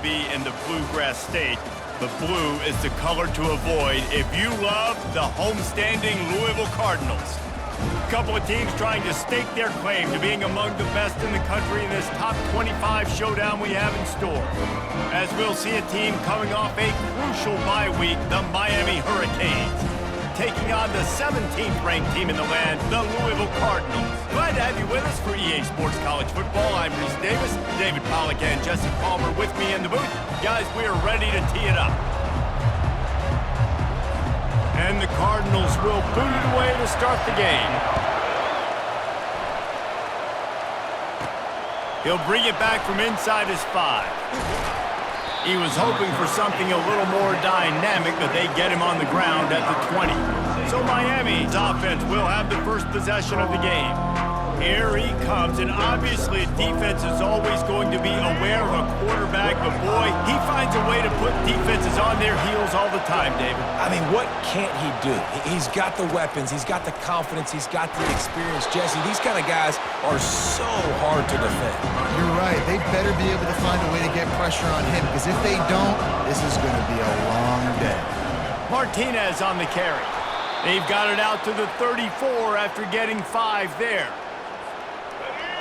Be in the bluegrass state, but blue is the color to avoid if you love the homestanding Louisville Cardinals. A couple of teams trying to stake their claim to being among the best in the country in this top 25 showdown we have in store. As we'll see a team coming off a crucial bye week, the Miami Hurricanes, taking on the 17th ranked team in the land, the Louisville Cardinals. Glad to have you with us for EA Sports College Football. I'm Reese Davis, David Pollack and Jesse Palmer with me in the booth. Guys, we are ready to tee it up. And the Cardinals will boot it away to start the game. He'll bring it back from inside his 5. He was hoping for something a little more dynamic, but they get him on the ground at the 20. So Miami's offense will have the first possession of the game. Here he comes, and obviously defense is always going to be aware of a quarterback, but boy, he finds a way to put defenses on their heels all the time, David. I mean, what can't he do? He's got the weapons, he's got the confidence, he's got the experience. Jesse, these kind of guys are so hard to defend. You're right. They better be able to find a way to get pressure on him, because if they don't, this is going to be a long day. Martinez on the carry. They've got it out to the 34 after getting 5 there.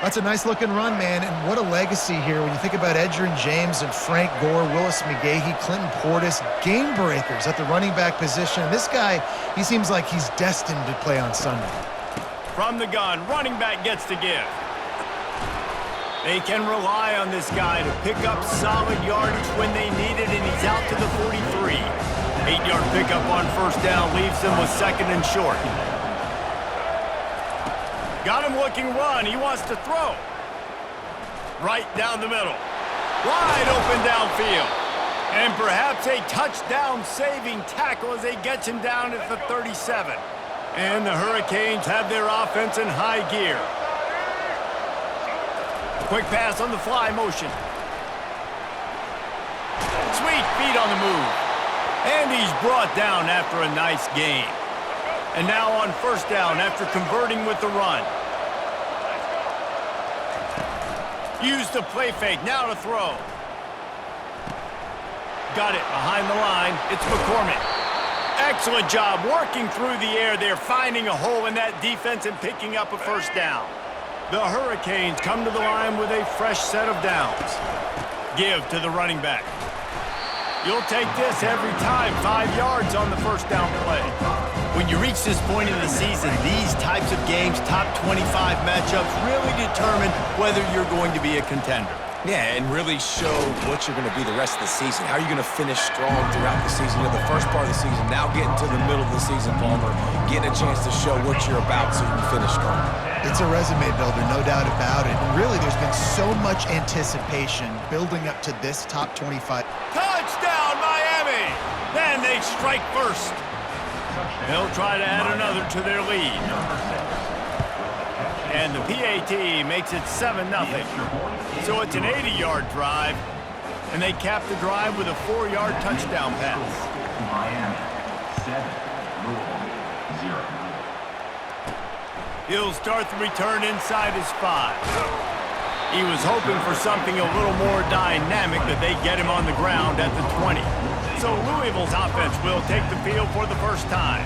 That's a nice-looking run, man, and what a legacy here when you think about Edgerrin James and Frank Gore, Willis McGahee, Clinton Portis, game breakers at the running back position. This guy, he seems like he's destined to play on Sunday. From the gun, running back gets to give. They can rely on this guy to pick up solid yardage when they need it, and he's out to the 43. 8-yard pickup on first down leaves them with second and short. Got him looking run. He wants to throw. Right down the middle. Wide open downfield. And perhaps a touchdown-saving tackle as they get him down at the 37. And the Hurricanes have their offense in high gear. Quick pass on the fly motion. Sweet feet on the move. And he's brought down after a nice gain. And now on first down after converting with the run. Use the play fake, now to throw. Got it behind the line. It's McCormick. Excellent job working through the air there, finding a hole in that defense and picking up a first down. The Hurricanes come to the line with a fresh set of downs. Give to the running back. You'll take this every time. 5 yards on the first down play. When you reach this point in the season, these types of games, top 25 matchups, really determine whether you're going to be a contender. Yeah, and really show what you're going to be the rest of the season. How are you going to finish strong throughout the season? You know, the first part of the season, now getting to the middle of the season, Palmer, getting a chance to show what you're about so you can finish strong. It's a resume builder, no doubt about it. And really, there's been so much anticipation building up to this top 25. Touchdown, Miami! Then they strike first. They'll try to add another to their lead. And the PAT makes it 7-0. So it's an 80-yard drive, and they cap the drive with a 4-yard touchdown pass. Miami, 7, Louisville, 0. He'll start the return inside his 5. He was hoping for something a little more dynamic, but they get him on the ground at the 20. So Louisville's offense will take the field for the first time.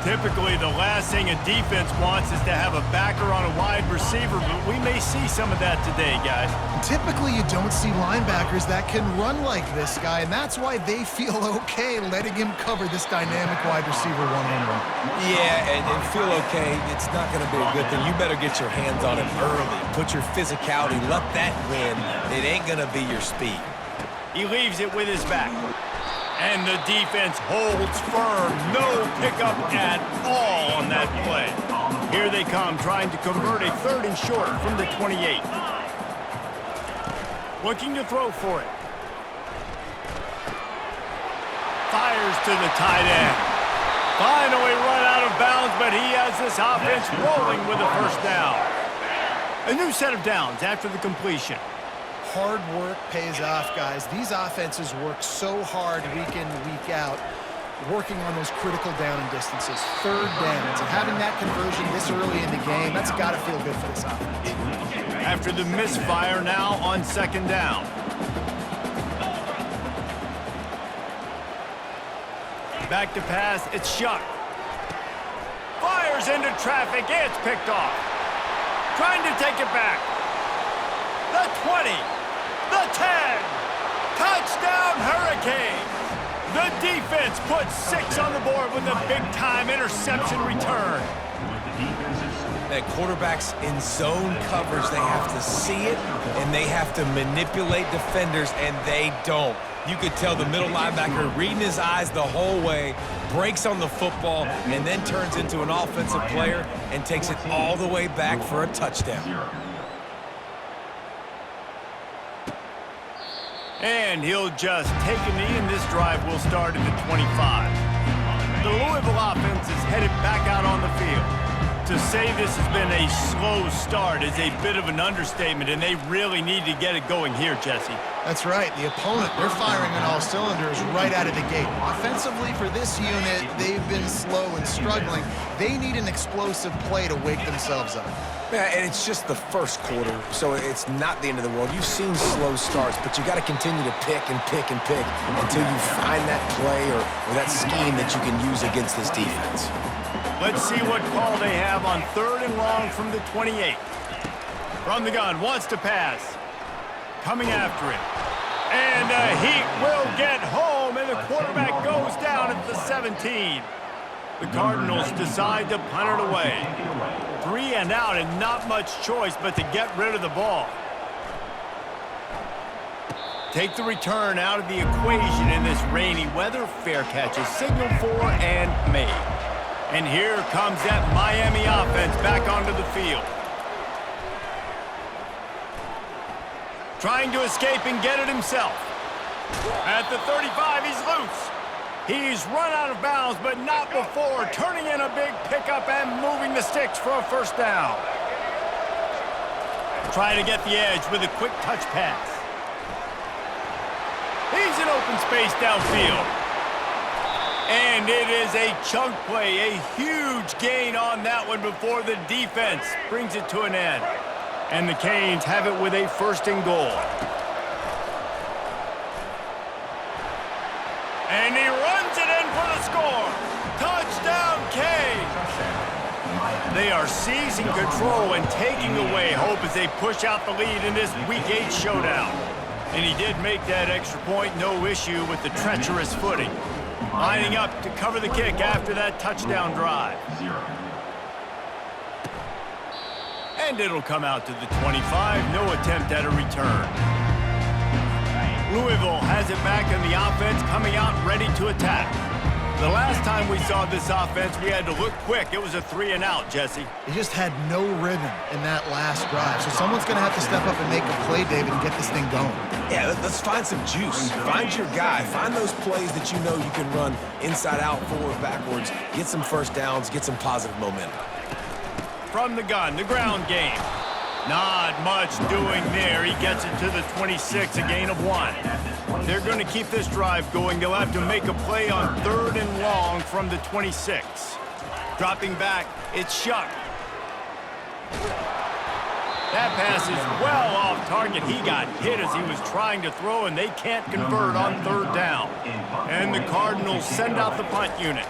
Typically, the last thing a defense wants is to have a backer on a wide receiver, but we may see some of that today, guys. Typically, you don't see linebackers that can run like this guy, and that's why they feel okay letting him cover this dynamic wide receiver one-on-one. Yeah, and feel okay. It's not going to be a good thing. You better get your hands on him early. Put your physicality. Let that win. It ain't going to be your speed. He leaves it with his back. And the defense holds firm. No pickup at all on that play. Here they come, trying to convert a 3rd and short from the 28. Looking to throw for it. Fires to the tight end. Finally run out of bounds, but he has this offense rolling with a first down. A new set of downs after the completion. Hard work pays off, guys. These offenses work so hard week in, week out, working on those critical down and distances, 3rd downs, and having that conversion this early in the game, that's got to feel good for this offense. After the misfire, now on 2nd down. Back to pass, it's Shuck. Fires into traffic, it's picked off. Trying to take it back. The 20, the 10. Touchdown Hurricanes. The defense puts 6 on the board with a big-time interception return. That quarterbacks in zone coverage, they have to see it, and they have to manipulate defenders, and they don't. You could tell the middle linebacker reading his eyes the whole way, breaks on the football, and then turns into an offensive player and takes it all the way back for a touchdown. And he'll just take a knee, and this drive will start at the 25. The Louisville offense is headed back out on the field. To say this has been a slow start is a bit of an understatement, and they really need to get it going here, Jesse. That's right. The opponent, they're firing on all cylinders right out of the gate. Offensively, for this unit, they've been slow and struggling. They need an explosive play to wake themselves up. Yeah, and it's just the first quarter, so it's not the end of the world. You've seen slow starts, but you got to continue to pick and pick and pick until you find that play or that scheme that you can use against this defense. Let's see what call they have on 3rd and long from the 28. From the gun, wants to pass. Coming after it. And he will get home, and the quarterback goes down at the 17. The Cardinals decide to punt it away. 3 and out, and not much choice but to get rid of the ball. Take the return out of the equation in this rainy weather. Fair catch is signaled for and made. And here comes that Miami offense back onto the field. Trying to escape and get it himself. At the 35, he's loose. He's run out of bounds, but not before turning in a big pickup and moving the sticks for a first down. Trying to get the edge with a quick touch pass. He's in open space downfield. And it is a chunk play, a huge gain on that one before the defense brings it to an end. And the Canes have it with a 1st and goal. And he runs it in for the score. Touchdown, Canes! They are seizing control and taking away hope as they push out the lead in this Week 8 showdown. And he did make that extra point, no issue with the treacherous footing. Lining up to cover the kick after that touchdown drive. And it'll come out to the 25, no attempt at a return. Louisville has it back in the offense, coming out ready to attack. The last time we saw this offense, we had to look quick. It was a 3 and out, Jesse. They just had no rhythm in that last drive. So someone's going to have to step up and make a play, David, and get this thing going. Yeah, let's find some juice. Find your guy. Find those plays that you know you can run inside out, forward, backwards. Get some first downs. Get some positive momentum. From the gun, the ground game. Not much doing there. He gets it to the 26, a gain of 1. They're going to keep this drive going. They'll have to make a play on 3rd and long from the 26. Dropping back, it's Shuck. That pass is well off target. He got hit as he was trying to throw, and they can't convert on 3rd down. And the Cardinals send out the punt unit.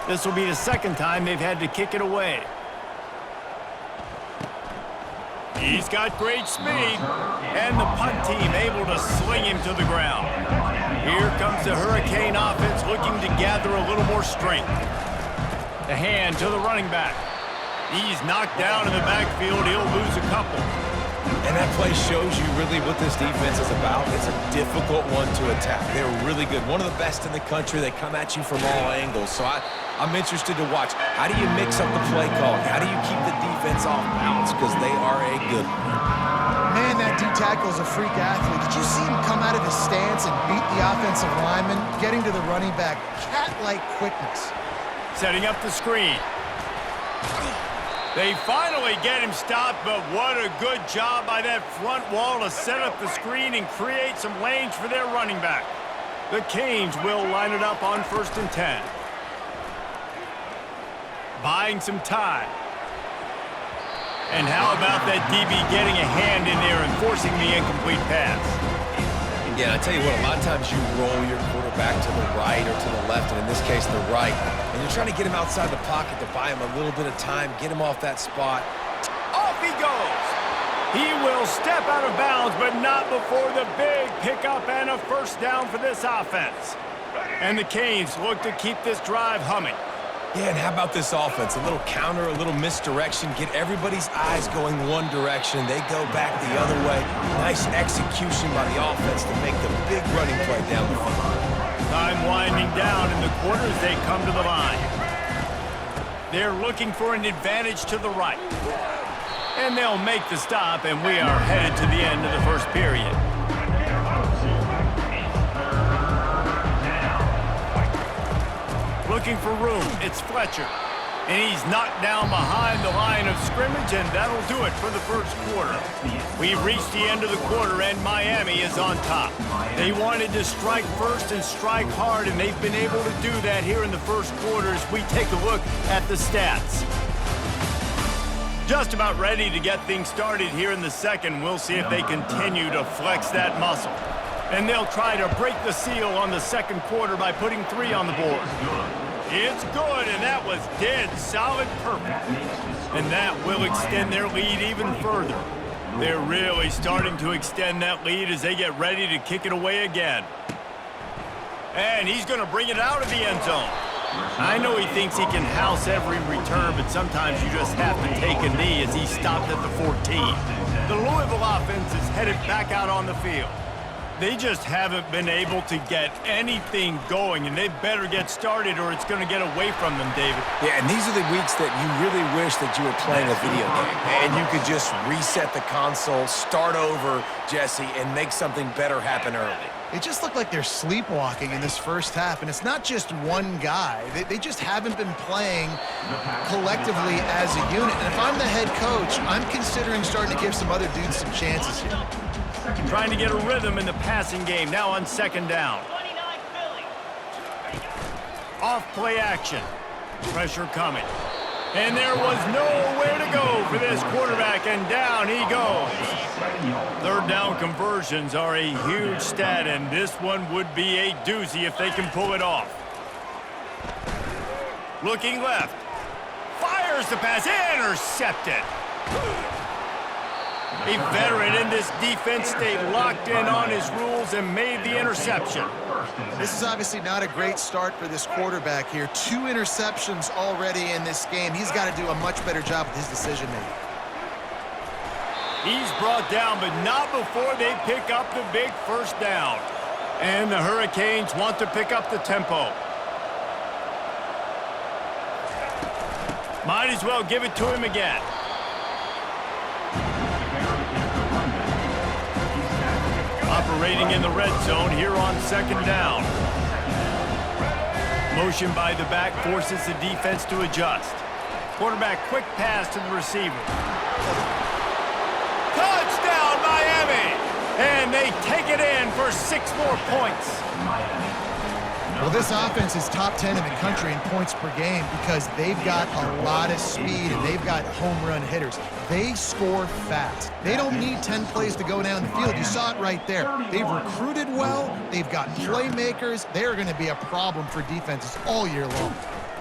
This will be the 2nd time they've had to kick it away. He's got great speed, and the punt team able to sling him to the ground. Here comes the Hurricane offense looking to gather a little more strength. The hand to the running back. He's knocked down in the backfield. He'll lose a couple. And that play shows you really what this defense is about. It's a difficult one to attack. They're really good. One of the best in the country. They come at you from all angles. So I'm interested to watch. How do you mix up the play calling? How do you keep the defense off balance? Because they are a good one. Man, that D-tackle is a freak athlete. Did you see him come out of his stance and beat the offensive lineman, getting to the running back? Cat-like quickness. Setting up the screen. They finally get him stopped, but what a good job by that front wall to set up the screen and create some lanes for their running back. The Canes will line it up on 1st and 10. Buying some time. And how about that DB getting a hand in there and forcing the incomplete pass? Yeah, I tell you what, a lot of times you roll your quarterback to the right or to the left, and in this case, the right. And you're trying to get him outside the pocket to buy him a little bit of time, get him off that spot. Off he goes. He will step out of bounds, but not before the big pickup and a first down for this offense. And the Canes look to keep this drive humming. Yeah, and how about this offense? A little counter, a little misdirection, get everybody's eyes going one direction. They go back the other way. Nice execution by the offense to make the big running play down the field. Time winding down in the quarters, they come to the line. They're looking for an advantage to the right. And they'll make the stop, and we are headed to the end of the first period. Looking for room, it's Fletcher. And he's knocked down behind the line of scrimmage, and that'll do it for the first quarter. We've reached the end of the quarter, and Miami is on top. They wanted to strike first and strike hard, and they've been able to do that here in the first quarter as we take a look at the stats. Just about ready to get things started here in the second. We'll see if they continue to flex that muscle. And they'll try to break the seal on the second quarter by putting 3 on the board. It's good, and that was dead solid perfect. And that will extend their lead even further. They're really starting to extend that lead as they get ready to kick it away again. And he's going to bring it out of the end zone. I know he thinks he can house every return, but sometimes you just have to take a knee as he stopped at the 14. The Louisville offense is headed back out on the field. They just haven't been able to get anything going, and they better get started or it's going to get away from them, David. Yeah, and these are the weeks that you really wish that you were playing a video game, and you could just reset the console, start over, Jesse, and make something better happen early. It just looked like they're sleepwalking in this first half, and it's not just one guy. They just haven't been playing collectively as a unit. And if I'm the head coach, I'm considering starting to give some other dudes some chances here. Trying to get a rhythm in the passing game, now on second down. Off play action. Pressure coming. And there was nowhere to go for this quarterback, and down he goes. Third down conversions are a huge stat, and this one would be a doozy if they can pull it off. Looking left. Fires the pass, intercepted. A veteran in this defense stayed locked in on his rules and made the interception. This is obviously not a great start for this quarterback here. 2 interceptions already in this game. He's got to do a much better job with his decision-making. He's brought down, but not before they pick up the big first down. And the Hurricanes want to pick up the tempo. Might as well give it to him again. Operating in the red zone here on second down. Motion by the back forces the defense to adjust. Quarterback quick pass to the receiver. Touchdown, Miami! And they take it in for 6 more points. Well, this offense is top 10 in the country in points per game because they've got a lot of speed and they've got home run hitters. They score fast. They don't need 10 plays to go down the field. You saw it right there. They've recruited well. They've got playmakers. They're going to be a problem for defenses all year long.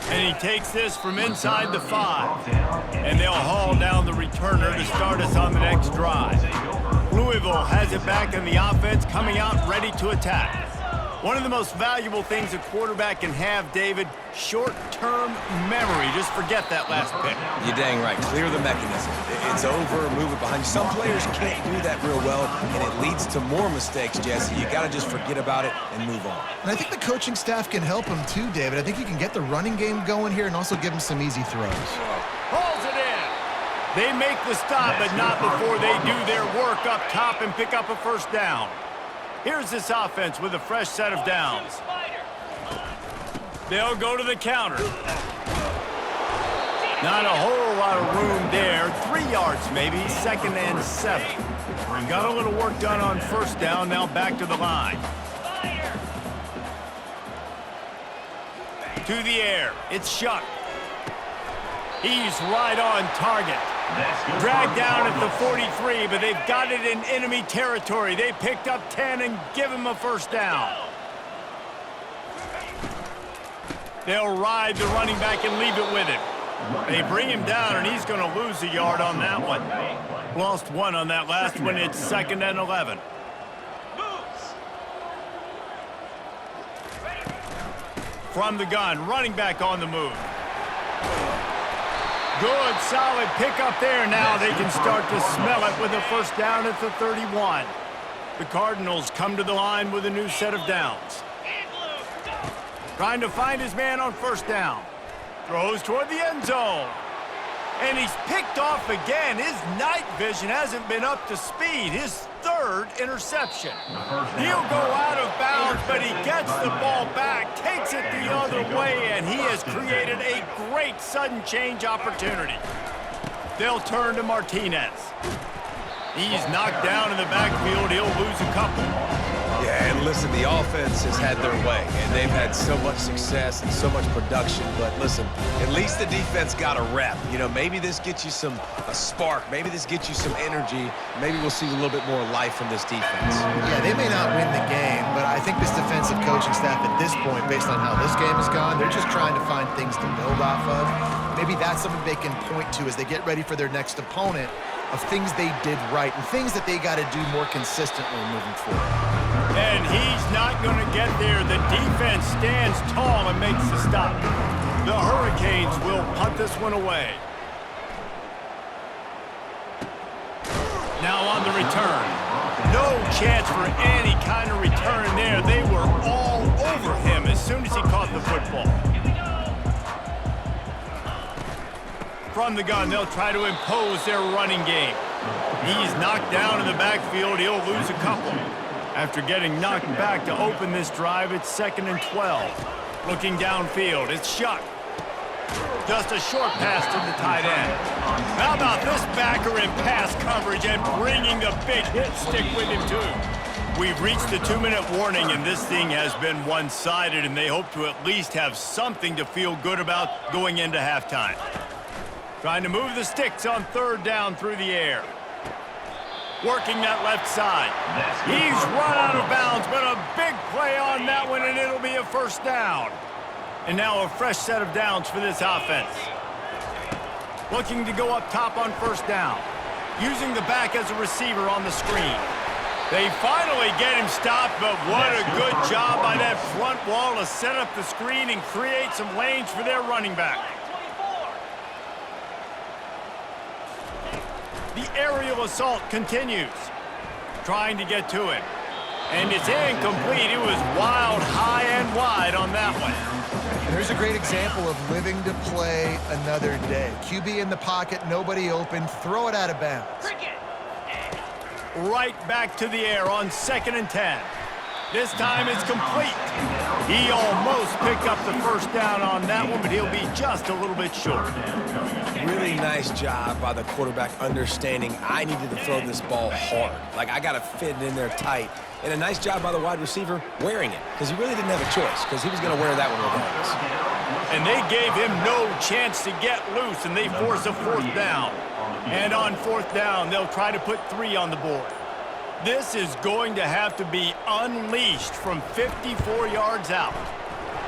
And he takes this from inside the 5. And they'll haul down the returner to start us on the next drive. Louisville has it back in the offense, coming out ready to attack. One of the most valuable things a quarterback can have, David, short-term memory. Just forget that last pick. You're dang right. Clear the mechanism. It's over, move it behind you. Some players can't do that real well, and it leads to more mistakes, Jesse. You got to just forget about it and move on. And I think the coaching staff can help him too, David. I think you can get the running game going here and also give him some easy throws. Pulls it in. They make the stop, but not before they do their work up top and pick up a first down. Here's this offense with a fresh set of downs. They'll go to the counter. Not a whole lot of room there. 3 yards maybe, 2nd and 7. Got a little work done on first down, now back to the line. To the air, it's Shuck. He's right on target. Dragged down at the 43, but they've got it in enemy territory. They picked up 10 and give him a first down. They'll ride the running back and leave it with him. They bring him down, and he's going to lose a yard on that one. Lost one on that last one. It's 2nd and 11. From the gun, running back on the move. Good, solid pickup there. Now they can start to smell it with a first down at the 31. The Cardinals come to the line with a new set of downs. Trying to find his man on first down. Throws toward the end zone. And he's picked off again. His night vision hasn't been up to speed. His 3rd interception. He'll go out of bounds, but he gets the ball back, takes it the other way, and he has created a great sudden change opportunity. They'll turn to Martinez. He's knocked down in the backfield. He'll lose a couple. Yeah, and listen, the offense has had their way, and they've had so much success and so much production. But listen, at least the defense got a rep. You know, maybe this gets you a spark. Maybe this gets you some energy. Maybe we'll see a little bit more life from this defense. Yeah, they may not win the game, but I think this defensive coaching staff at this point, based on how this game has gone, they're just trying to find things to build off of. Maybe that's something they can point to as they get ready for their next opponent, of things they did right and things that they got to do more consistently moving forward. And he's not going to get there. The defense stands tall and makes the stop. The Hurricanes will punt this one away. Now on the return. No chance for any kind of return there. They were all over him as soon as he caught the football. From the gun, they'll try to impose their running game. He's knocked down in the backfield. He'll lose a couple. After getting knocked back to open this drive, it's 2nd and 12. Looking downfield, it's Shuck. Just a short pass to the tight end. How about this backer in pass coverage and bringing the big hit stick with him, too? We've reached the 2-minute warning, and this thing has been one-sided, and they hope to at least have something to feel good about going into halftime. Trying to move the sticks on 3rd down through the air. Working that left side. He's run out of bounds, but a big play on that one, and it'll be a first down. And now a fresh set of downs for this offense. Looking to go up top on first down. Using the back as a receiver on the screen. They finally get him stopped, but what a good job by that front wall to set up the screen and create some lanes for their running back. The aerial assault continues. Trying to get to him. And it's incomplete. It was wild, high and wide on that one. And there's a great example of living to play another day. QB in the pocket, nobody open, throw it out of bounds. Right back to the air on 2nd and 10. This time it's complete. He almost picked up the first down on that one, but he'll be just a little bit short. Really nice job by the quarterback understanding I needed to throw this ball hard. Like, I got to fit it in there tight. And a nice job by the wide receiver wearing it, because he really didn't have a choice, because he was going to wear that one regardless. And they gave him no chance to get loose, and they force a 4th down. And on 4th down, they'll try to put 3 on the board. This is going to have to be unleashed from 54 yards out.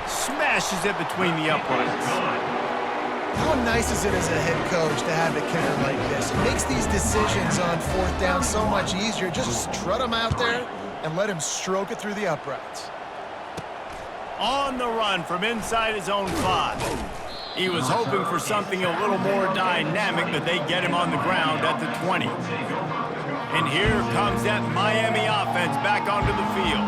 Smashes it between the uprights. How nice is it as a head coach to have a kicker like this? It makes these decisions on 4th down so much easier. Just strut him out there and let him stroke it through the uprights. On the run from inside his own 5. He was hoping for something a little more dynamic, but they get him on the ground at the 20. And here comes that Miami offense back onto the field.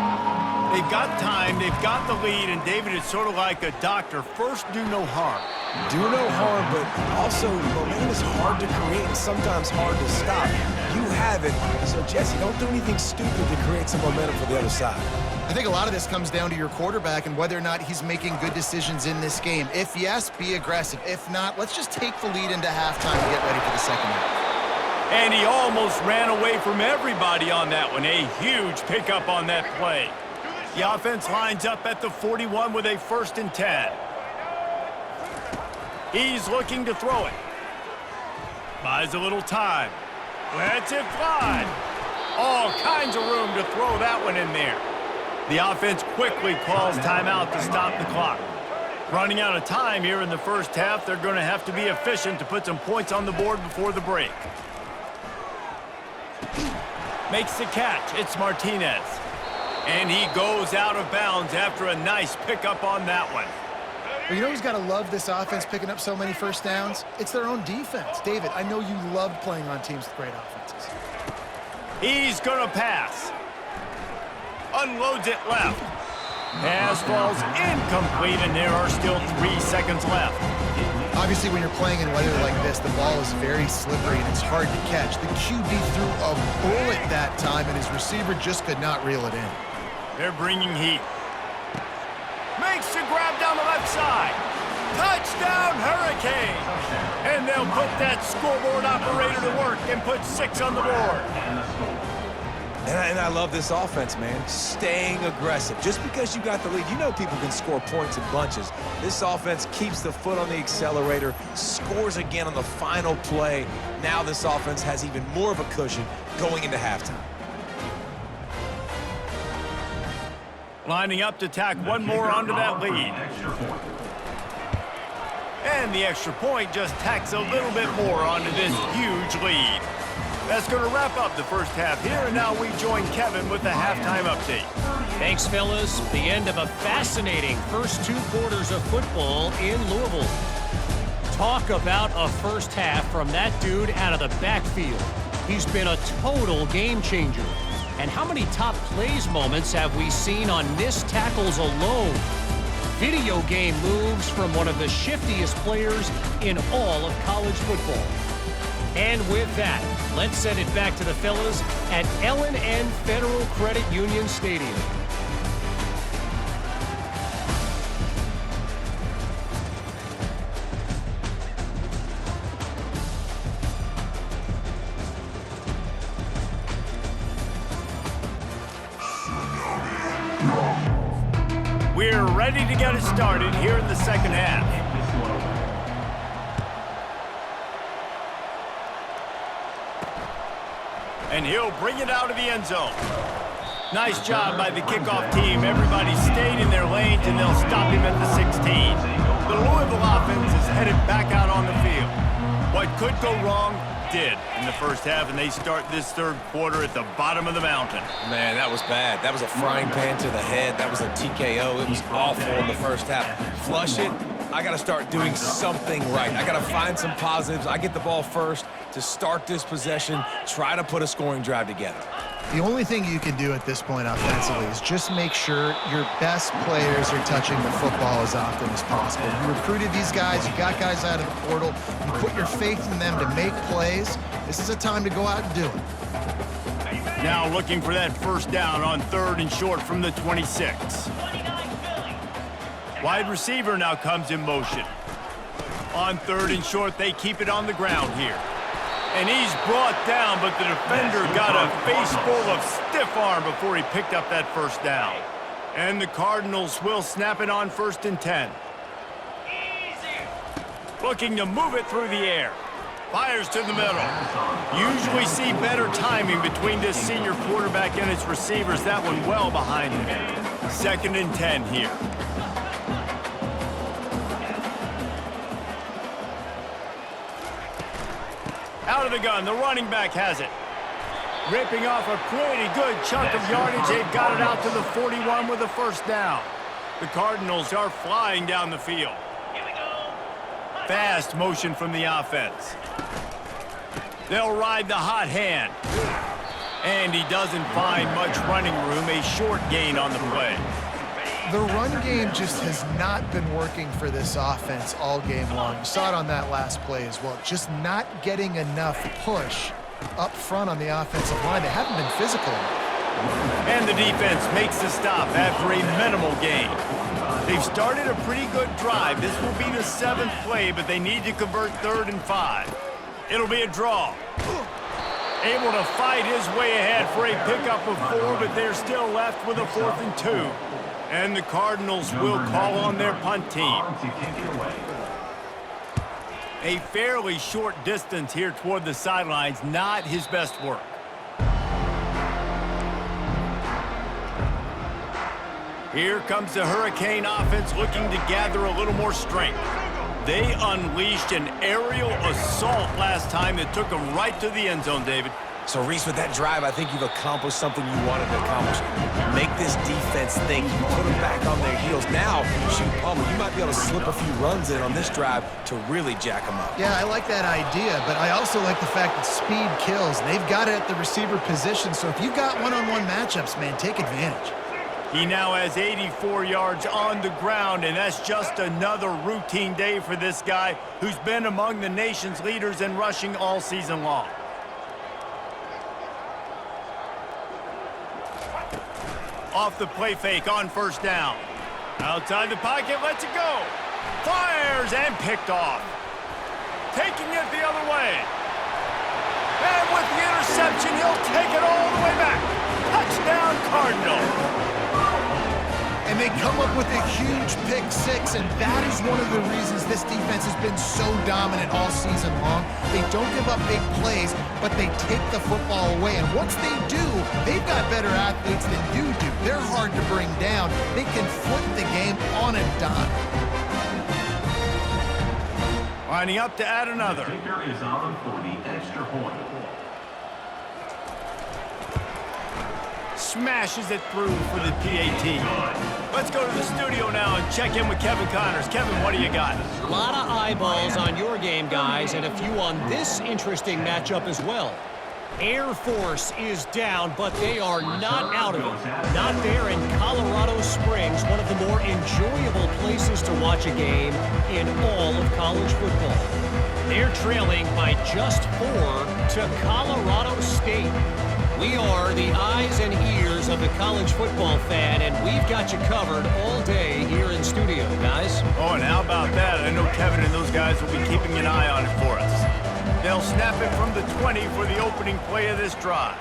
They've got time, they've got the lead, and David, is sort of like a doctor. First, do no harm. Do no harm, but also momentum is hard to create and sometimes hard to stop. You have it, so Jesse, don't do anything stupid to create some momentum for the other side. I think a lot of this comes down to your quarterback and whether or not he's making good decisions in this game. If yes, be aggressive. If not, let's just take the lead into halftime and get ready for the second half. And he almost ran away from everybody on that one. A huge pickup on that play. The offense lines up at the 41 with a 1st and 10. He's looking to throw it. Buys a little time. Lets it fly. All kinds of room to throw that one in there. The offense quickly calls timeout to stop the clock. Running out of time here in the first half, they're going to have to be efficient to put some points on the board before the break. Makes the catch. It's Martinez. And he goes out of bounds after a nice pickup on that one. Well, you know who's got to love this offense picking up so many first downs? It's their own defense. David, I know you loved playing on teams with great offenses. He's going to pass. Unloads it left. Pass falls incomplete, and there are still 3 seconds left. Obviously, when you're playing in weather like this, the ball is very slippery and it's hard to catch. The QB threw a bullet that time, and his receiver just could not reel it in. They're bringing heat. Makes the grab down the left side. Touchdown, Hurricane! And they'll put that scoreboard operator to work and put 6 on the board. And I love this offense, man. Staying aggressive. Just because you got the lead, you know people can score points in bunches. This offense keeps the foot on the accelerator, scores again on the final play. Now this offense has even more of a cushion going into halftime. Lining up to tack one more onto that lead. And the extra point just tacks a little bit more onto this huge lead. That's going to wrap up the first half here, and now we join Kevin with the halftime update. Thanks, fellas. The end of a fascinating first 2 quarters of football in Louisville. Talk about a first half from that dude out of the backfield. He's been a total game changer. And how many top plays moments have we seen on missed tackles alone? Video game moves from one of the shiftiest players in all of college football. And with that, let's send it back to the fellas at L&N Federal Credit Union Stadium. We're ready to get it started here in the second half. And he'll bring it out of the end zone. Nice job by the kickoff team. Everybody stayed in their lanes, and they'll stop him at the 16. The Louisville offense is headed back out on the field. What could go wrong did in the first half, and they start this third quarter at the bottom of the mountain. Man, that was bad. That was a frying pan to the head. That was a TKO. It was awful in the first half. Flush it. I got to start doing something right. I got to find some positives. I get the ball first to start this possession, try to put a scoring drive together. The only thing you can do at this point offensively is just make sure your best players are touching the football as often as possible. You recruited these guys, you got guys out of the portal, you put your faith in them to make plays. This is a time to go out and do it. Now looking for that first down on 3rd and short from the 26. Wide receiver now comes in motion. On 3rd and short, they keep it on the ground here. And he's brought down, but the defender got a face full of stiff arm before he picked up that first down. And the Cardinals will snap it on 1st and 10. Looking to move it through the air. Fires to the middle. Usually see better timing between this senior quarterback and his receivers. That one well behind him. 2nd and 10 here. Out of the gun, the running back has it. Ripping off a pretty good chunk of yardage. They've got it out to the 41 with a first down. The Cardinals are flying down the field. Fast motion from the offense. They'll ride the hot hand. And he doesn't find much running room. A short gain on the play. The run game just has not been working for this offense all game long. You saw it on that last play as well. Just not getting enough push up front on the offensive line. They haven't been physical enough. And the defense makes the stop after a minimal gain. They've started a pretty good drive. This will be the 7th play, but they need to convert 3rd and 5. It'll be a draw. Able to fight his way ahead for a pickup of 4, but they're still left with a 4th and 2. And the Cardinals will call on their punt team. A fairly short distance here toward the sidelines, not his best work. Here comes the Hurricane offense looking to gather a little more strength. They unleashed an aerial assault last time that took them right to the end zone, David. So, Reese, with that drive, I think you've accomplished something you wanted to accomplish. Make this defense think. You put them back on their heels. Now, shoot, Palmer, you might be able to slip a few runs in on this drive to really jack them up. Yeah, I like that idea, but I also like the fact that speed kills. They've got it at the receiver position, so if you've got one-on-one matchups, man, take advantage. He now has 84 yards on the ground, and that's just another routine day for this guy who's been among the nation's leaders in rushing all season long. Off the play fake on first down. Outside the pocket, lets it go. Fires and picked off. Taking it the other way. And with the interception, he'll take it all the way back. Touchdown, Cardinals. And they come up with a huge pick six, and that is one of the reasons this defense has been so dominant all season long. They don't give up big plays, but they take the football away. And once they do, they've got better athletes than you do. They're hard to bring down. They can flip the game on a dime. Lining up to add another. Kicker is on for the extra point. Smashes it through for the PAT. Let's go to the studio now and check in with Kevin Connors. Kevin, what do you got? A lot of eyeballs on your game, guys, and a few on this interesting matchup as well. Air Force is down, but they are not out of it. Not there in Colorado Springs, one of the more enjoyable places to watch a game in all of college football. They're trailing by just 4 to Colorado State. We are the eyes and ears of the college football fan, and we've got you covered all day here in studio, guys. Oh, and how about that? I know Kevin and those guys will be keeping an eye on it for us. They'll snap it from the 20 for the opening play of this drive.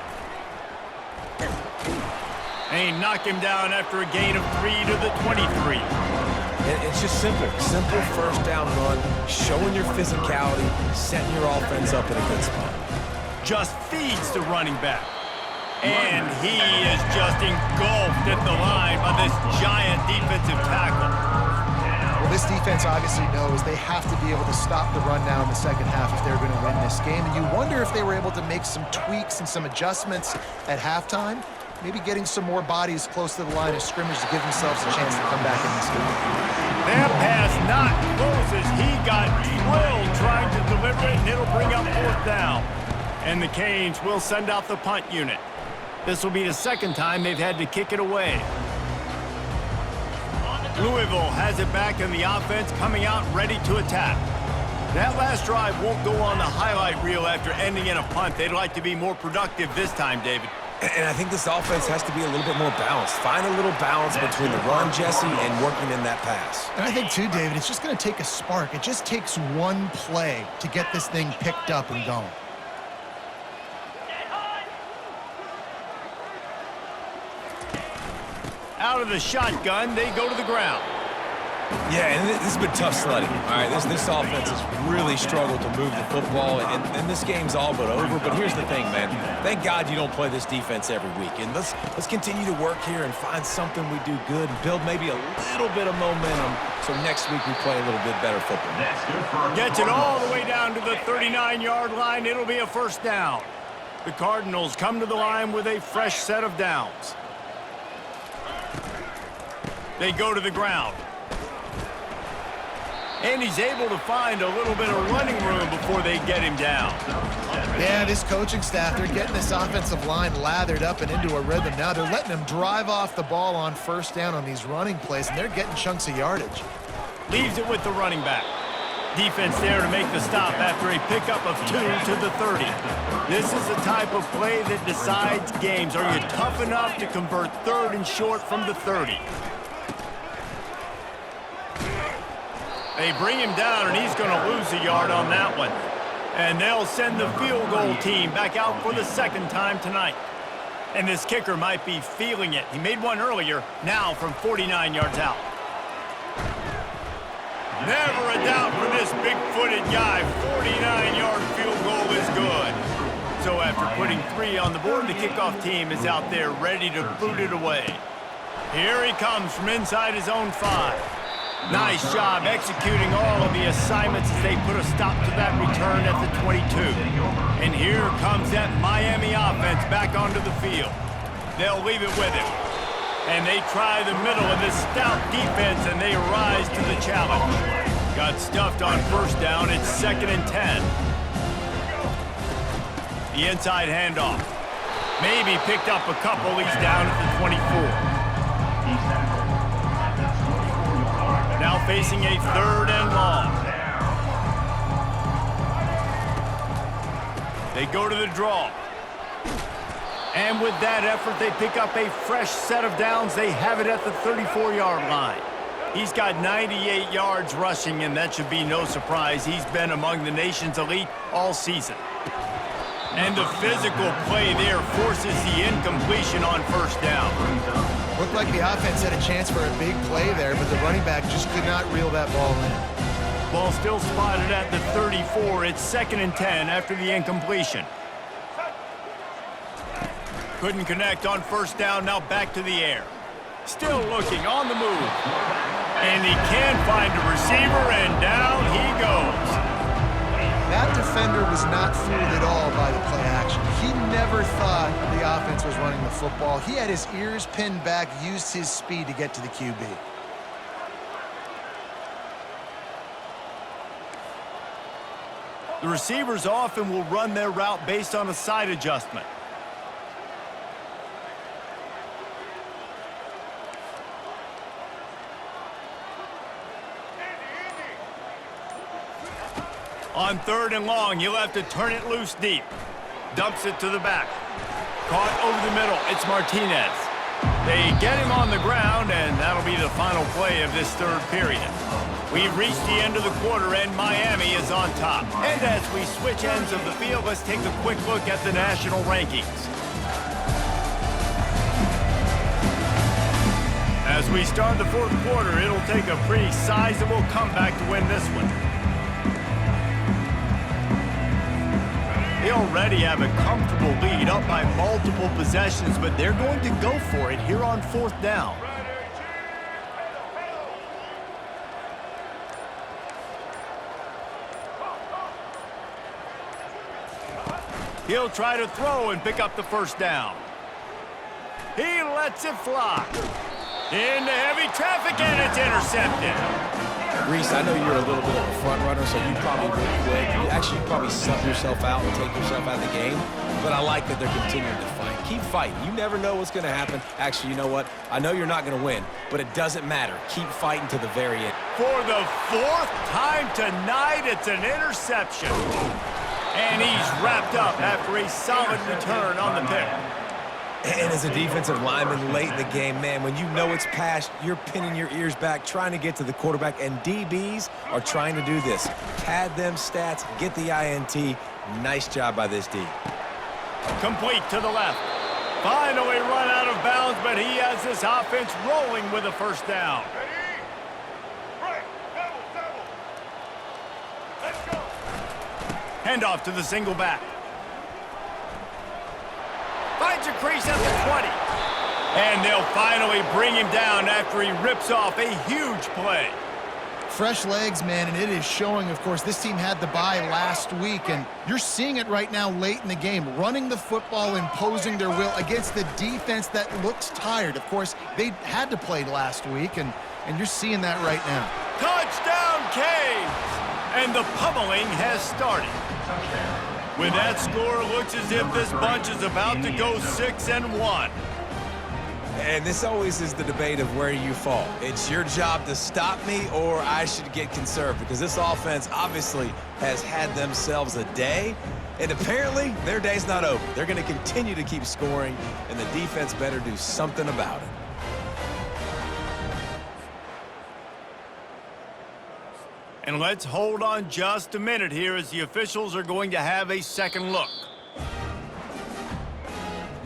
And knock him down after a gain of 3 to the 23. It's just simple. Simple first down run, showing your physicality, setting your offense up in a good spot. Just feeds the running back. And he is just engulfed at the line by this giant defensive tackle. Well, this defense obviously knows they have to be able to stop the run now in the second half if they're going to win this game. And you wonder if they were able to make some tweaks and some adjustments at halftime, maybe getting some more bodies close to the line of scrimmage to give themselves a chance to come back in this game. That pass not close as he got drilled trying to deliver it, and it'll bring up fourth down. And the Canes will send out the punt unit. This will be the second time they've had to kick it away. Louisville has it back in the offense, coming out ready to attack. That last drive won't go on the highlight reel after ending in a punt. They'd like to be more productive this time, David. And I think this offense has to be a little bit more balanced. Find a little balance between the run, Jesse, and working in that pass. And I think, too, David, it's just going to take a spark. It just takes one play to get this thing picked up and going. Out of the shotgun, they go to the ground. Yeah, and this has been tough sledding. All right, this offense has really struggled to move the football, and this game's all but over. But here's the thing, man. Thank God you don't play this defense every week. And let's continue to work here and find something we do good and build maybe a little bit of momentum so next week we play a little bit better football. Gets it all the way down to the 39-yard line. It'll be a first down. The Cardinals come to the line with a fresh set of downs. They go to the ground. And he's able to find a little bit of running room before they get him down. Yeah, this coaching staff, they're getting this offensive line lathered up and into a rhythm now. They're letting them drive off the ball on first down on these running plays, and they're getting chunks of yardage. Leaves it with the running back. Defense there to make the stop after a pickup of 2 to the 30. This is the type of play that decides games. Are you tough enough to convert third and short from the 30? They bring him down, and he's going to lose a yard on that one. And they'll send the field goal team back out for the second time tonight. And this kicker might be feeling it. He made one earlier, now from 49 yards out. Never a doubt for this big-footed guy. 49-yard field goal is good. So after putting 3 on the board, the kickoff team is out there ready to boot it away. Here he comes from inside his own 5. Nice job executing all of the assignments as they put a stop to that return at the 22. And here comes that Miami offense back onto the field. They'll leave it with him. And they try the middle of this stout defense, and they rise to the challenge. Got stuffed on first down. It's 2nd and 10. The inside handoff. Maybe picked up a couple. He's down at the 24. Now facing a 3rd and long. They go to the draw. And with that effort, they pick up a fresh set of downs. They have it at the 34-yard line. He's got 98 yards rushing, and that should be no surprise. He's been among the nation's elite all season. And the physical play there forces the incompletion on first down. Looked like the offense had a chance for a big play there, but the running back just could not reel that ball in. Ball still spotted at the 34. It's 2nd and 10 after the incompletion. Couldn't connect on first down, now back to the air. Still looking on the move. And he can find a receiver, and down he goes. That defender was not fooled at all by the play action. He never thought the offense was running the football. He had his ears pinned back, used his speed to get to the QB. The receivers often will run their route based on a side adjustment. On 3rd and long, he'll have to turn it loose deep. Dumps it to the back. Caught over the middle. It's Martinez. They get him on the ground, and that'll be the final play of this 3rd period. We've reached the end of the quarter, and Miami is on top. And as we switch ends of the field, let's take a quick look at the national rankings. As we start the 4th quarter, it'll take a pretty sizable comeback to win this one. They already have a comfortable lead, up by multiple possessions, but they're going to go for it here on 4th down. He'll try to throw and pick up the first down. He lets it fly. Into heavy traffic, and it's intercepted. Reese, I know you're a little bit of a front runner, so you probably would quit. You probably sub yourself out and take yourself out of the game. But I like that they're continuing to fight. Keep fighting. You never know what's going to happen. Actually, you know what? I know you're not going to win, but it doesn't matter. Keep fighting to the very end. For the 4th time tonight, it's an interception. And he's wrapped up after a solid return on the pick. And as a defensive lineman late in the game, man, when you know it's past, you're pinning your ears back, trying to get to the quarterback, and DBs are trying to do this. Pad them stats, get the INT. Nice job by this D. Complete to the left. Finally run out of bounds, but he has this offense rolling with a first down. Handoff to the single back. Finds a crease at the 20. And they'll finally bring him down after he rips off a huge play. Fresh legs, man, and it is showing, of course. This team had the bye last week, and you're seeing it right now late in the game, running the football, imposing their will against the defense that looks tired. Of course, they had to play last week, and you're seeing that right now. Touchdown, Canes! And the pummeling has started. With that score, it looks as if this bunch is about to go 6-1. And this always is the debate of where you fall. It's your job to stop me, or I should get conserved, because this offense obviously has had themselves a day, and apparently their day's not over. They're going to continue to keep scoring, and the defense better do something about it. And let's hold on just a minute here as the officials are going to have a second look.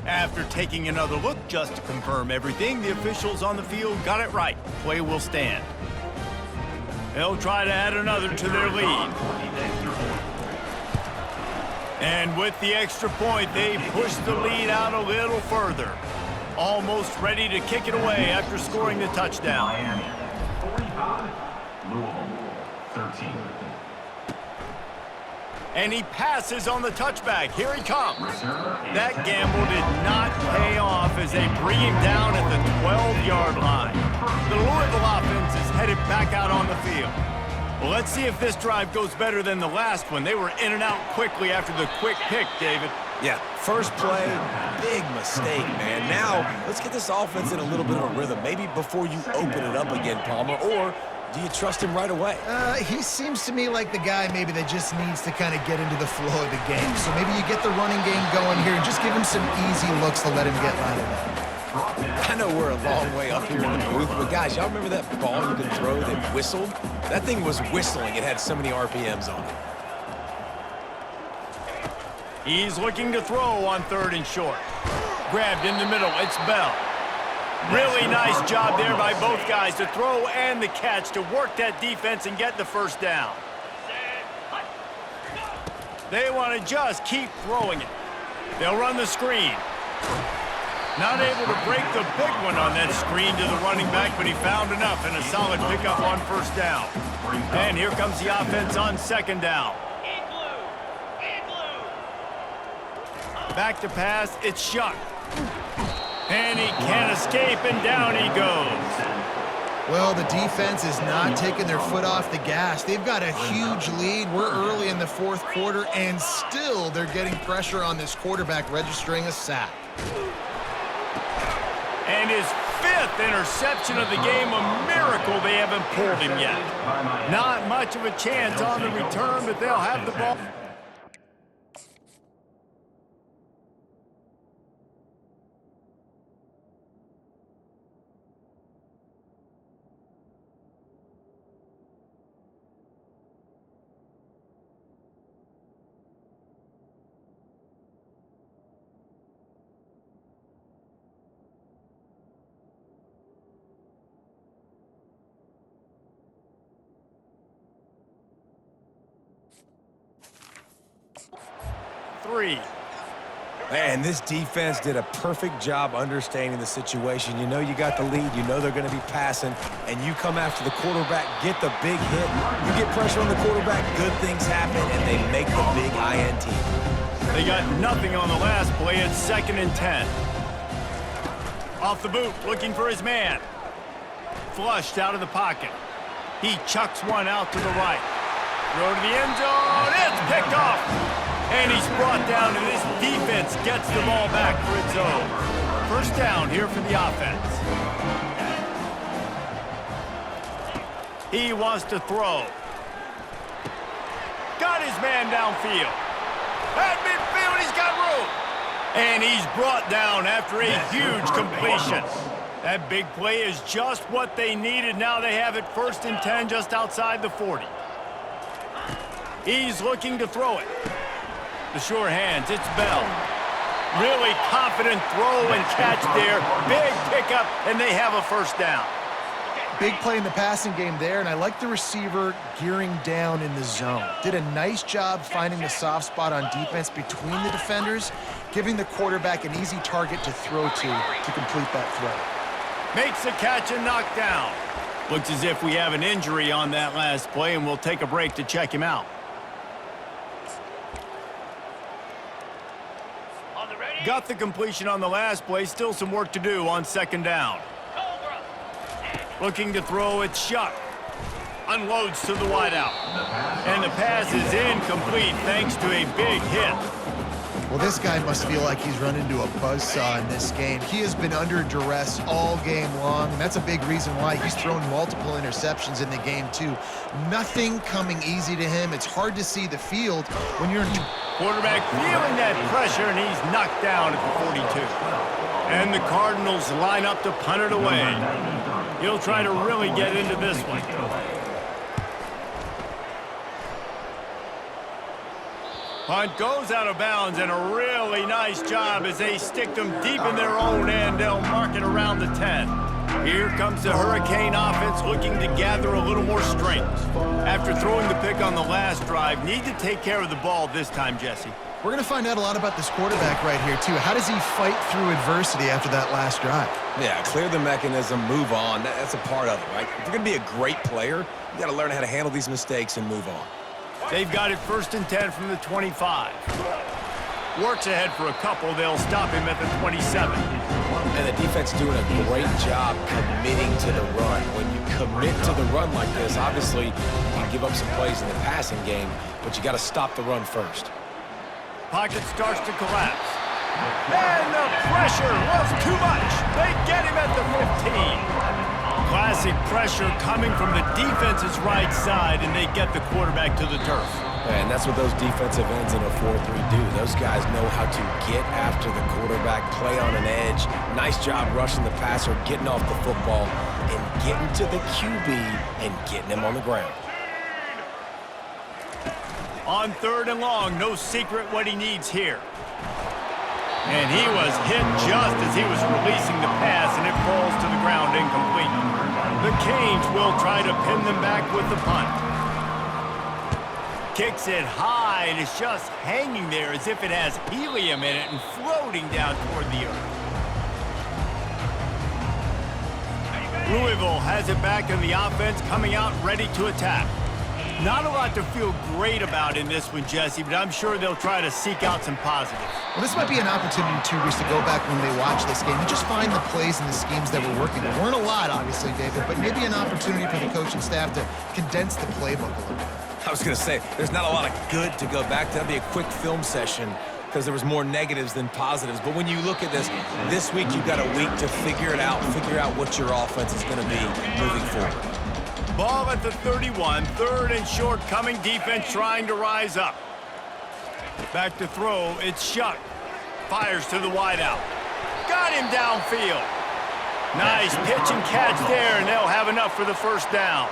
After taking another look just to confirm everything, the officials on the field got it right. Play will stand. They'll try to add another to their lead. And with the extra point, they push the lead out a little further. Almost ready to kick it away after scoring the touchdown. Miami, 45. Louisville, 13. And he passes on the touchback. Here he comes. That gamble did not pay off as they bring him down at the 12-yard line. The Louisville offense is headed back out on the field. Well, let's see if this drive goes better than the last one. They were in and out quickly after the quick pick, David. Yeah, first play, big mistake, man. Now, let's get this offense in a little bit of a rhythm. Maybe before you open it up again, Palmer, or do you trust him right away? He seems to me like the guy maybe that just needs to kind of get into the flow of the game. So maybe you get the running game going here and just give him some easy looks to let him get lined up. I know we're a long way up here in the booth, but guys, y'all remember that ball you could throw that whistled? That thing was whistling. It had so many RPMs on it. He's looking to throw on 3rd and short. Grabbed in the middle. It's Bell. Really nice job there by both guys to throw and the catch to work that defense and get the first down. They want to just keep throwing it. They'll run the screen. Not able to break the big one on that screen to the running back, but he found enough and a solid pickup on 1st down. And here comes the offense on 2nd down. Back to pass, it's Shuck. And he can't escape, and down he goes. Well, the defense is not taking their foot off the gas. They've got a huge lead. We're early in the 4th quarter, and still they're getting pressure on this quarterback, registering a sack. And his 5th interception of the game, a miracle they haven't pulled him yet. Not much of a chance on the return, but they'll have the ball. Man, this defense did a perfect job understanding the situation. You know you got the lead, you know they're going to be passing, and you come after the quarterback, get the big hit. You get pressure on the quarterback, good things happen, and they make the big INT. They got nothing on the last play. It's 2nd and 10. Off the boot, looking for his man. Flushed out of the pocket. He chucks one out to the right. Throw to the end zone. It's picked off. And he's brought down, and this defense gets the ball back for its own. 1st down here for the offense. He wants to throw. Got his man downfield. At midfield, he's got room. And he's brought down after a huge completion. That big play is just what they needed. Now they have it 1st and 10 just outside the 40. He's looking to throw it. The sure hands, it's Bell. Really confident throw and catch there. Big pickup, and they have a 1st down. Big play in the passing game there, and I like the receiver gearing down in the zone. Did a nice job finding the soft spot on defense between the defenders, giving the quarterback an easy target to throw to complete that throw. Makes the catch and knocked down. Looks as if we have an injury on that last play, and we'll take a break to check him out. Got the completion on the last play. Still some work to do on 2nd down. Looking to throw, it's Shuck. Unloads to the wideout. And the pass is incomplete thanks to a big hit. Well, this guy must feel like he's run into a buzzsaw in this game. He has been under duress all game long, and that's a big reason why he's thrown multiple interceptions in the game, too. Nothing coming easy to him. It's hard to see the field when you're in... Quarterback feeling that pressure, and he's knocked down at the 42. And the Cardinals line up to punt it away. He'll try to really get into this one. Punt goes out of bounds, and a really nice job as they stick them deep in their own end. They'll mark it around the 10. Here comes the Hurricane offense looking to gather a little more strength. After throwing the pick on the last drive, need to take care of the ball this time, Jesse. We're going to find out a lot about this quarterback right here, too. How does he fight through adversity after that last drive? Yeah, clear the mechanism, move on. That's a part of it, right? If you're going to be a great player, you got to learn how to handle these mistakes and move on. They've got it 1st and 10 from the 25. Works ahead for a couple. They'll stop him at the 27. And the defense doing a great job committing to the run. When you commit to the run like this, obviously you can give up some plays in the passing game, but you got to stop the run first. Pocket starts to collapse. And the pressure was too much. They get him at the 15. Classic pressure coming from the defense's right side, and they get the quarterback to the turf. And that's what those defensive ends in a 4-3 do. Those guys know how to get after the quarterback, play on an edge. Nice job rushing the passer, getting off the football, and getting to the QB and getting him on the ground. On 3rd and long, no secret what he needs here. And he was hit just as he was releasing the pass, and it falls to the ground incomplete. The Canes will try to pin them back with the punt. Kicks it high, and it's just hanging there as if it has helium in it and floating down toward the earth. Louisville has it back in the offense, coming out ready to attack. Not a lot to feel great about in this one, Jesse, but I'm sure they'll try to seek out some positives. Well, this might be an opportunity, too, Reese, to go back when they watch this game and just find the plays and the schemes that were working. There weren't a lot, obviously, David, but maybe an opportunity for the coaching staff to condense the playbook a little bit. I was going to say, there's not a lot of good to go back to. That'll be a quick film session because there was more negatives than positives. But when you look at this week you've got a week to figure it out, figure out what your offense is going to be moving forward. Ball at the 31, 3rd and short, coming defense trying to rise up. Back to throw, it's Shuck. Fires to the wideout. Got him downfield. Nice pitch and catch there, and they'll have enough for the 1st down.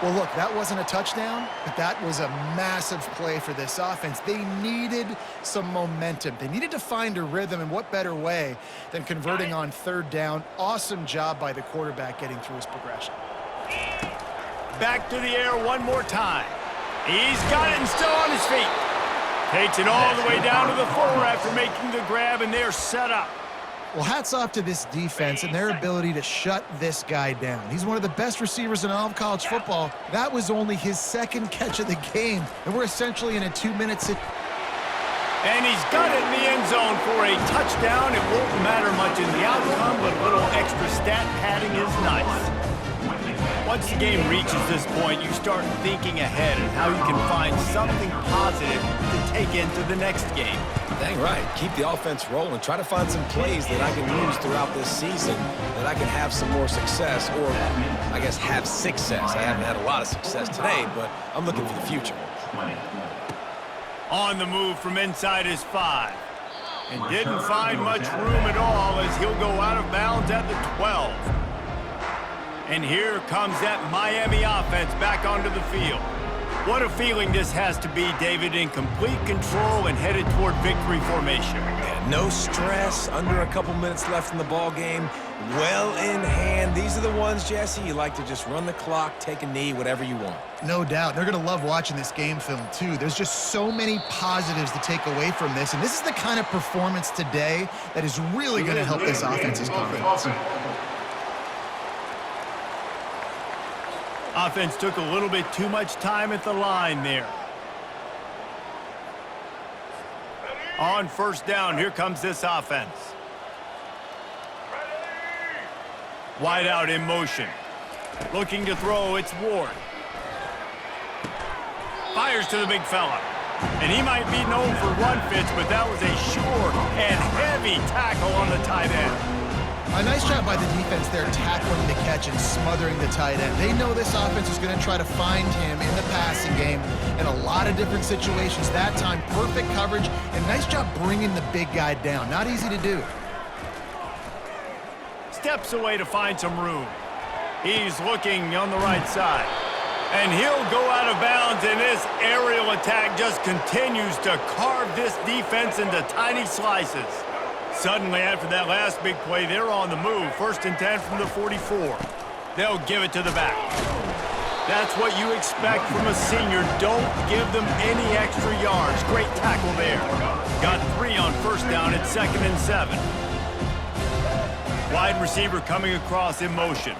Well, look, that wasn't a touchdown, but that was a massive play for this offense. They needed some momentum. They needed to find a rhythm, and what better way than converting on 3rd down. Awesome job by the quarterback getting through his progression. Back to the air one more time. He's got it and still on his feet. Takes it all the way down to the 4 after making the grab, and they're set up. Well, hats off to this defense and their ability to shut this guy down. He's one of the best receivers in all of college football. That was only his 2nd catch of the game, and we're essentially in a 2-minute situation. And he's got it in the end zone for a touchdown. It won't matter much in the outcome, but a little extra stat padding is nice. Once the game reaches this point, you start thinking ahead and how you can find something positive to take into the next game. Dang right. Keep the offense rolling. Try to find some plays that I can use throughout this season that I can have some more success, or I guess have success. I haven't had a lot of success today, but I'm looking for the future. On the move from inside his 5. And didn't find much room at all as he'll go out of bounds at the 12. And here comes that Miami offense back onto the field. What a feeling this has to be, David, in complete control and headed toward victory formation. Yeah, no stress, under a couple minutes left in the ball game, well in hand. These are the ones, Jesse, you like to just run the clock, take a knee, whatever you want. No doubt. They're going to love watching this game film, too. There's just so many positives to take away from this, and this is the kind of performance today that is really going to help this offense's confidence. Offense took a little bit too much time at the line there. On 1st down, here comes this offense. Wide out in motion. Looking to throw, it's Ward. Fires to the big fella. And he might be known for run fits, but that was a sure and heavy tackle on the tight end. A nice job by the defense there, tackling the catch and smothering the tight end. They know this offense is going to try to find him in the passing game in a lot of different situations. That time, perfect coverage, and nice job bringing the big guy down. Not easy to do. Steps away to find some room. He's looking on the right side. And he'll go out of bounds, and this aerial attack just continues to carve this defense into tiny slices. Suddenly, after that last big play, they're on the move. 1st and 10 from the 44. They'll give it to the back. That's what you expect from a senior. Don't give them any extra yards. Great tackle there. Got 3 on 1st down at 2nd and 7. Wide receiver coming across in motion.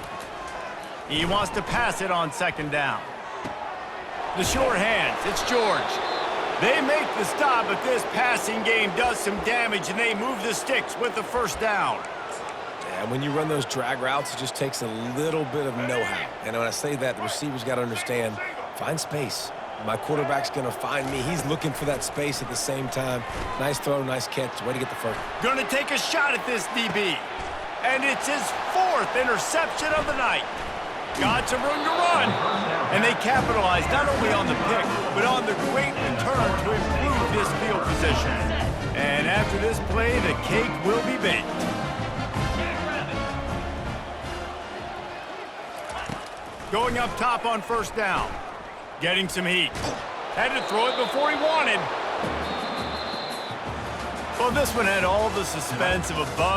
He wants to pass it on 2nd down. The short hands. It's George. They make the stop, but this passing game does some damage, and they move the sticks with the 1st down. And when you run those drag routes, it just takes a little bit of know-how. And when I say that, the receiver's got to understand, find space. My quarterback's going to find me. He's looking for that space at the same time. Nice throw, nice catch. Way to get the 1st. Going to take a shot at this DB. And it's his 4th interception of the night. Got some room to run. And they capitalize not only on the pick, but on the great return to improve this field position. And after this play, the cake will be baked. Going up top on 1st down. Getting some heat. Had to throw it before he wanted. Well, this one had all the suspense of a bug.